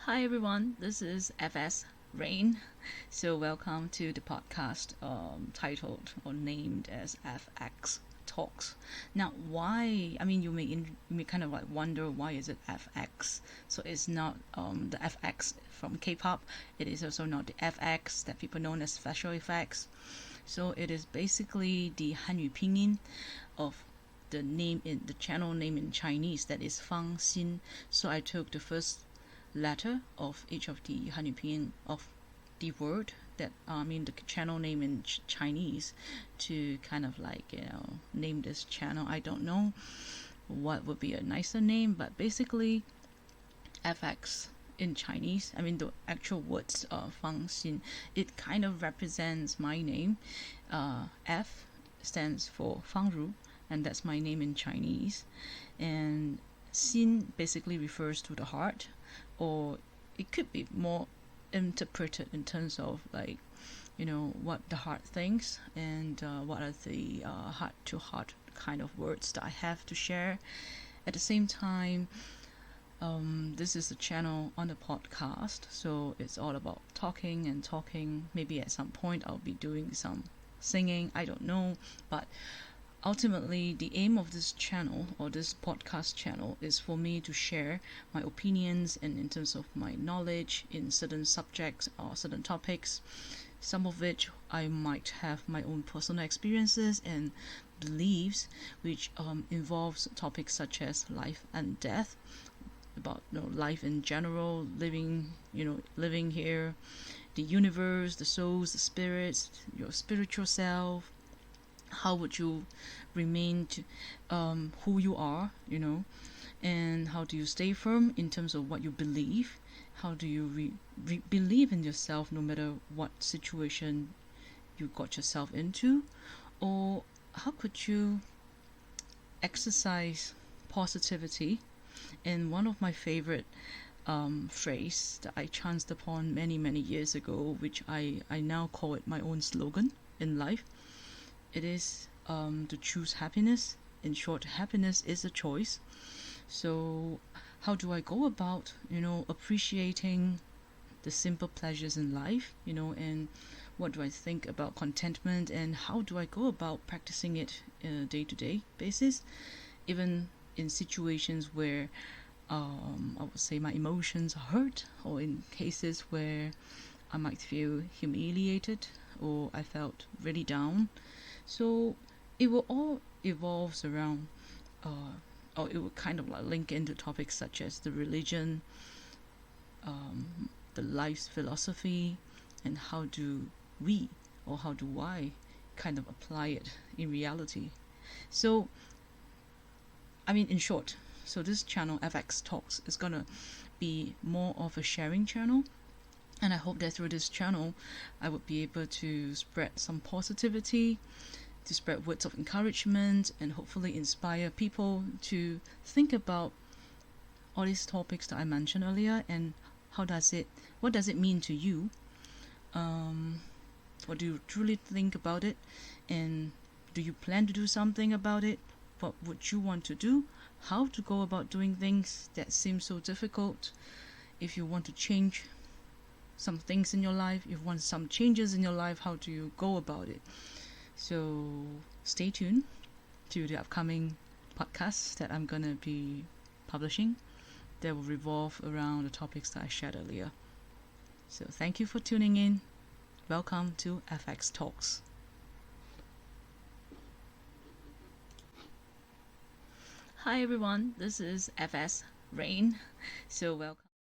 Hi everyone, this is FS Rain. So welcome to the podcast titled or named as FX Talks. Now, why? I mean, you may kind of like wonder why is it FX? So it's not the FX from K-pop. It is also not the FX that people know as special effects. So it is basically the Hanyu pinyin of the channel name in Chinese, that is Fang Xin. So I took the first letter of each of the Hanyu pinyin of the word that the channel name in Chinese to kind of like name this channel. I don't know what would be a nicer name, but basically FX in Chinese. I mean the actual words Fang Xin. It kind of represents my name. F stands for Fang Ru, and that's my name in Chinese. And Xin basically refers to the heart, or it could be more interpreted in terms of like what the heart thinks, and what are the heart to heart kind of words that I have to share. At the same time, this is a channel on the podcast, so it's all about talking and talking. Maybe at some point I'll be doing some singing, I don't know, but ultimately the aim of this channel or this podcast channel is for me to share my opinions and in terms of my knowledge in certain subjects or certain topics, some of which I might have my own personal experiences and beliefs, which involves topics such as life and death, about life in general, living here, the universe, the souls, the spirits, your spiritual self. How would you remain to, who you are, and how do you stay firm in terms of what you believe? How do you believe in yourself no matter what situation you got yourself into? Or how could you exercise positivity? And one of my favorite phrase that I chanced upon many years ago, which I now call it my own slogan in life, it is to choose happiness. In short, happiness is a choice. So how do I go about appreciating the simple pleasures in life, and what do I think about contentment, and how do I go about practicing it in a day-to-day basis, even in situations where I would say my emotions are hurt, or in cases where I might feel humiliated or I felt really down. So it will all evolves around, or it will kind of like link into topics such as the religion, the life's philosophy, and how do we, or how do I kind of apply it in reality. So, in short, so this channel, FX Talks, is gonna be more of a sharing channel. And I hope that through this channel, I would be able to spread some positivity, to spread words of encouragement, and hopefully inspire people to think about all these topics that I mentioned earlier, and what does it mean to you? What do you truly think about it? And do you plan to do something about it? What would you want to do? How to go about doing things that seem so difficult? If you want to change some things in your life, if you want some changes in your life, how do you go about it? So stay tuned to the upcoming podcasts that I'm gonna be publishing that will revolve around the topics that I shared earlier. So thank you for tuning in. Welcome to FX Talks. Hi everyone, this is FS Rain. So welcome.